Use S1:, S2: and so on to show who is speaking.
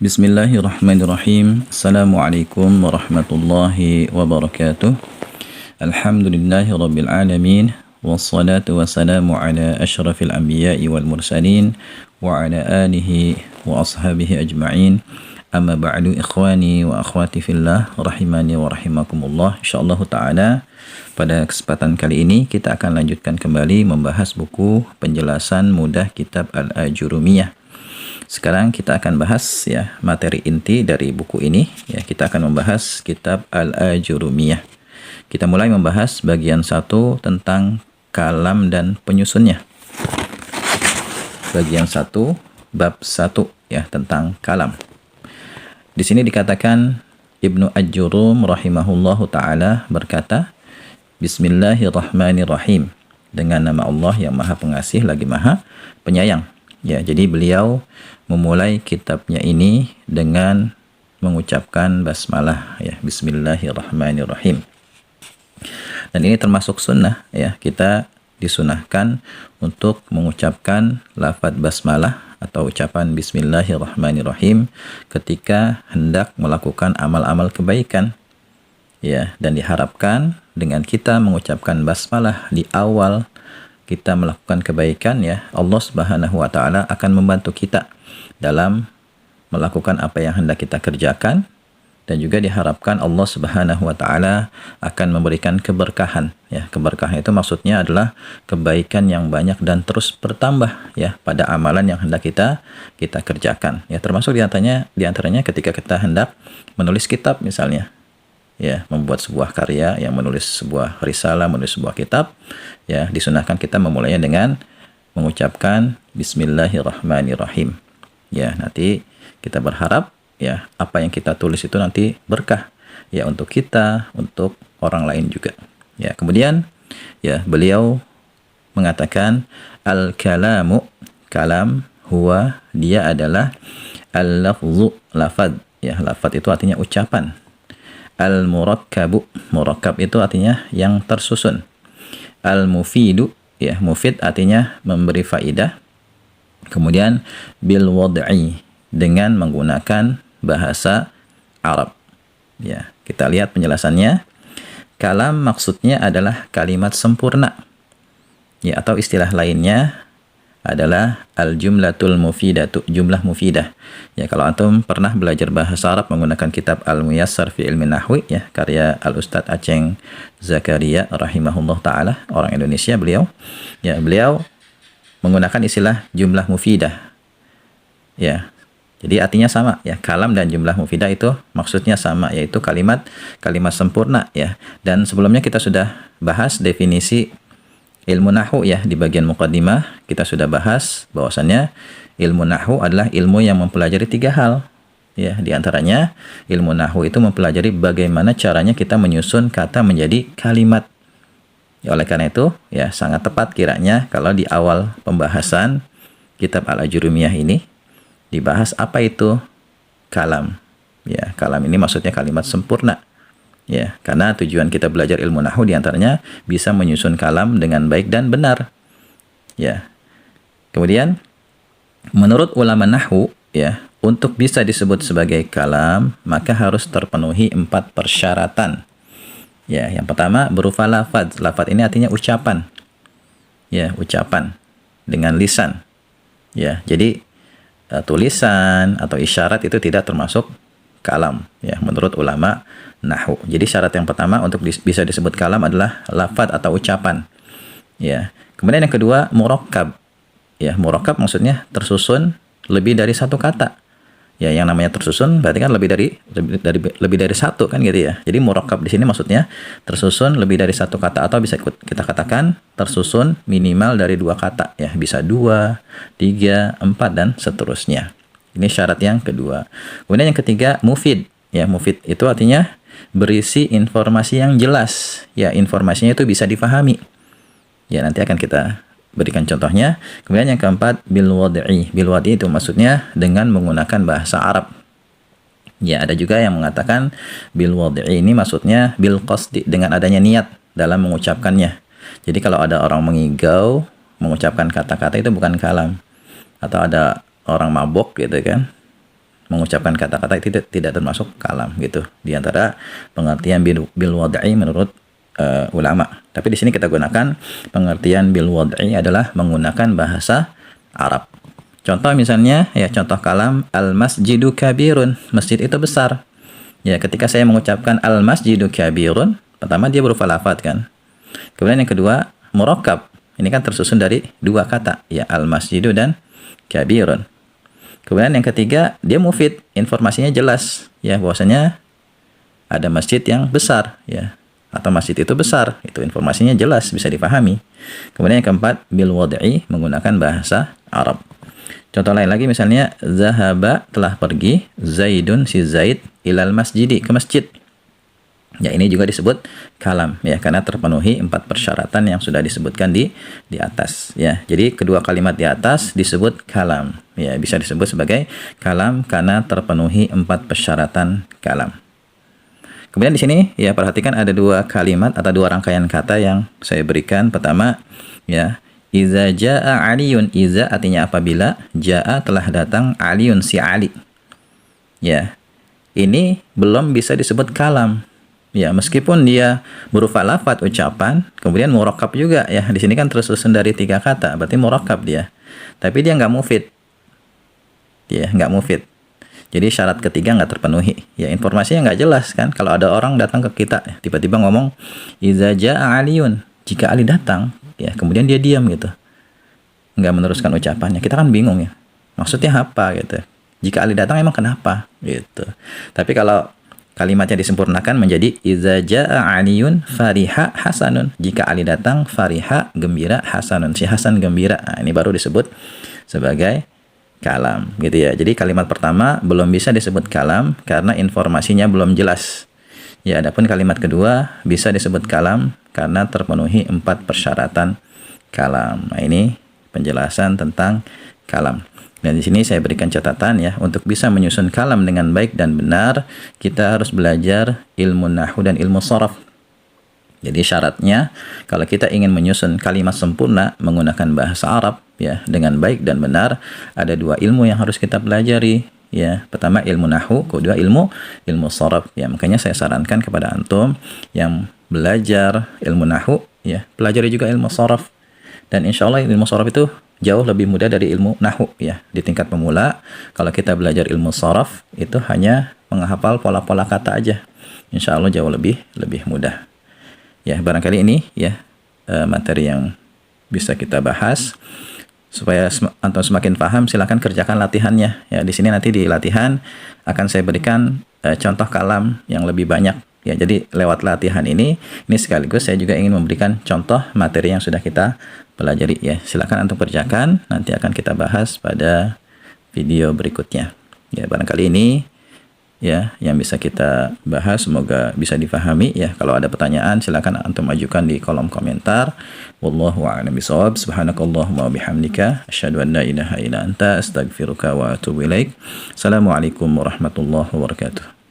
S1: Bismillahirrahmanirrahim. Assalamualaikum warahmatullahi wabarakatuh. Alhamdulillahi rabbil alamin. Wassalatu wassalamu ala ashrafil anbiya'i wal mursalin wa ala alihi wa ashabihi ajma'in. Amma ba'du, ikhwani wa akhwati fillah rahimani wa rahimakumullah. Insyaallah ta'ala pada kesempatan kali ini kita akan lanjutkan kembali membahas buku penjelasan mudah kitab Al-Ajurumiyah. Sekarang kita akan bahas ya materi inti dari buku ini. Ya, kita akan membahas kitab Al-Ajurumiyah. Kita mulai membahas bagian 1 tentang kalam dan penyusunnya. Bagian 1 bab 1 ya tentang kalam. Di sini dikatakan Ibnu Ajjurum rahimahullahu taala berkata, Bismillahirrahmanirrahim. Dengan nama Allah yang Maha Pengasih lagi Maha Penyayang. Ya, jadi beliau memulai kitabnya ini dengan mengucapkan basmalah ya, Bismillahirrahmanirrahim. Dan ini termasuk sunnah ya, kita disunahkan untuk mengucapkan lafaz basmalah atau ucapan Bismillahirrahmanirrahim ketika hendak melakukan amal-amal kebaikan. Ya, dan diharapkan dengan kita mengucapkan basmalah di awal kita melakukan kebaikan ya, Allah Subhanahu wa taala akan membantu kita dalam melakukan apa yang hendak kita kerjakan, dan juga diharapkan Allah Subhanahu wa taala akan memberikan keberkahan ya. Keberkahan itu maksudnya adalah kebaikan yang banyak dan terus bertambah ya pada amalan yang hendak kita kerjakan. Ya, termasuk di antaranya ketika kita hendak menulis kitab misalnya. Ya, membuat sebuah karya, yang menulis sebuah risalah, menulis sebuah kitab, ya disunahkan kita memulainya dengan mengucapkan Bismillahirrahmanirrahim. Ya, nanti kita berharap ya apa yang kita tulis itu nanti berkah ya untuk kita, untuk orang lain juga. Ya, kemudian ya beliau mengatakan al-kalamu, kalam huwa, dia adalah al-lafzu, lafad. Ya, lafad itu artinya ucapan. Al-murakkabu, murakkab itu artinya yang tersusun. Al-mufidu, ya mufid artinya memberi faidah. Kemudian bil wad'i, dengan menggunakan bahasa Arab. Ya, kita lihat penjelasannya. Kalam maksudnya adalah kalimat sempurna. Ya, atau istilah lainnya adalah al-jumlatul mufidatu, jumlah mufidah. Ya, kalau antum pernah belajar bahasa Arab menggunakan kitab Al-Muyassar fi Ilmi Nahwi ya, karya Al-Ustadz Aceng Zakaria rahimahullah taala, orang Indonesia beliau. Ya, beliau menggunakan istilah jumlah mufidah. Ya. Jadi artinya sama ya, kalam dan jumlah mufidah itu maksudnya sama, yaitu kalimat sempurna ya. Dan sebelumnya kita sudah bahas definisi ilmu nahwu ya, di bagian muqaddimah kita sudah bahas bahwasannya ilmu nahwu adalah ilmu yang mempelajari 3 hal. Ya, di antaranya ilmu nahwu itu mempelajari bagaimana caranya kita menyusun kata menjadi kalimat. Ya, oleh karena itu ya sangat tepat kiranya kalau di awal pembahasan kitab Al-Ajurumiyah ini dibahas apa itu kalam. Ya, kalam ini maksudnya kalimat sempurna. Ya, karena tujuan kita belajar ilmu nahwu diantaranya bisa menyusun kalam dengan baik dan benar. Ya. Kemudian menurut ulama nahwu ya, untuk bisa disebut sebagai kalam maka harus terpenuhi 4 persyaratan. Ya, yang pertama berupa lafaz. Lafaz ini artinya ucapan. Ya, ucapan dengan lisan. Ya, jadi tulisan atau isyarat itu tidak termasuk kalam ya menurut ulama nahwu. Jadi syarat yang pertama untuk bisa disebut kalam adalah lafaz atau ucapan. Ya. Kemudian yang kedua murakkab. Ya, murakkab maksudnya tersusun lebih dari 1 kata. Ya, yang namanya tersusun berarti kan lebih dari 1 kan gitu ya. Jadi murakkab di sini maksudnya tersusun lebih dari 1 kata, atau bisa kita katakan tersusun minimal dari 2 kata ya, bisa 2, 3, 4 dan seterusnya. Ini syarat yang kedua. Kemudian yang ketiga mufid. Ya, mufid itu artinya berisi informasi yang jelas. Ya, informasinya itu bisa difahami. Ya, nanti akan kita berikan contohnya. Kemudian yang keempat bil wad'i. Bil wad'i itu maksudnya dengan menggunakan bahasa Arab. Ya, ada juga yang mengatakan bil wad'i ini maksudnya bil qasdi, dengan adanya niat dalam mengucapkannya. Jadi kalau ada orang mengigau mengucapkan kata-kata itu bukan kalam. Atau ada orang mabok gitu kan, mengucapkan kata-kata itu tidak termasuk kalam gitu. Di antara pengertian bil wad'i menurut ulama. Tapi di sini kita gunakan pengertian bil wad'i adalah menggunakan bahasa Arab. Contoh misalnya, ya contoh kalam, al masjidu kabirun, masjid itu besar. Ya, ketika saya mengucapkan al masjidu kabirun, pertama dia berupa lafadz kan. Kemudian yang kedua, murakkab. Ini kan tersusun dari dua kata, ya al masjidu dan kabirun. Kemudian yang ketiga, dia mufid, informasinya jelas, ya bahwasanya ada masjid yang besar, ya atau masjid itu besar, itu informasinya jelas, bisa dipahami. Kemudian yang keempat, bil wad'i, menggunakan bahasa Arab. Contoh lain lagi misalnya, zahaba, telah pergi, zaidun, si Zaid, ilal masjidi, ke masjid. Ya, ini juga disebut kalam, ya karena terpenuhi 4 persyaratan yang sudah disebutkan di atas, ya. Jadi kedua kalimat di atas disebut kalam, ya bisa disebut sebagai kalam karena terpenuhi 4 persyaratan kalam. Kemudian di sini ya perhatikan ada dua kalimat atau dua rangkaian kata yang saya berikan. Pertama, ya iza jaa aliyun, iza artinya apabila, jaa telah datang, aliyun si Ali. Ya, ini belum bisa disebut kalam. Ya, meskipun dia berupa lafadz ucapan, kemudian murakkab juga ya. Di sini kan tersusun dari 3 kata, berarti murakkab dia. Tapi dia nggak mufid. Ya, nggak mufid. Jadi syarat ketiga nggak terpenuhi. Ya, informasinya nggak jelas kan. Kalau ada orang datang ke kita, tiba-tiba ngomong, iza jaa aliyun, jika Ali datang, ya kemudian dia diam gitu, nggak meneruskan ucapannya, kita kan bingung ya, maksudnya apa gitu. Jika Ali datang emang kenapa gitu. Tapi kalau kalimatnya disempurnakan menjadi iza jaa aliyun fariha hasanun, jika Ali datang fariha gembira, hasanun si Hasan gembira. Nah, ini baru disebut sebagai kalam gitu ya. Jadi kalimat pertama belum bisa disebut kalam karena informasinya belum jelas. Ya, adapun kalimat kedua bisa disebut kalam karena terpenuhi 4 persyaratan kalam. Nah, ini penjelasan tentang kalam. Dan di sini saya berikan catatan ya, untuk bisa menyusun kalam dengan baik dan benar, kita harus belajar ilmu nahwu dan ilmu sharaf. Jadi syaratnya kalau kita ingin menyusun kalimat sempurna menggunakan bahasa Arab ya dengan baik dan benar, ada 2 ilmu yang harus kita pelajari ya. Pertama ilmu nahwu, kedua ilmu sharaf ya. Makanya saya sarankan kepada antum yang belajar ilmu nahwu ya, pelajari juga ilmu sharaf. Dan insya Allah ilmu sharaf itu jauh lebih mudah dari ilmu nahwu ya. Di tingkat pemula kalau kita belajar ilmu sharaf itu hanya menghafal pola-pola kata aja. Insya Allah jauh lebih mudah. Ya, barangkali ini ya materi yang bisa kita bahas. Supaya antum semakin paham, silakan kerjakan latihannya. Ya, di sini nanti di latihan akan saya berikan contoh kalam yang lebih banyak. Ya, jadi lewat latihan ini sekaligus saya juga ingin memberikan contoh materi yang sudah kita pelajari. Ya, silakan antum kerjakan. Nanti akan kita bahas pada video berikutnya. Ya, barangkali ini ya yang bisa kita bahas, semoga bisa difahami ya. Kalau ada pertanyaan silakan antum ajukan di kolom komentar. Wallahu a'lam bishawab. Subhanakallahumma wabihamdika asyhadu an la ilaha illa anta astaghfiruka wa atubu ilaik. Assalamualaikum warahmatullahi wabarakatuh.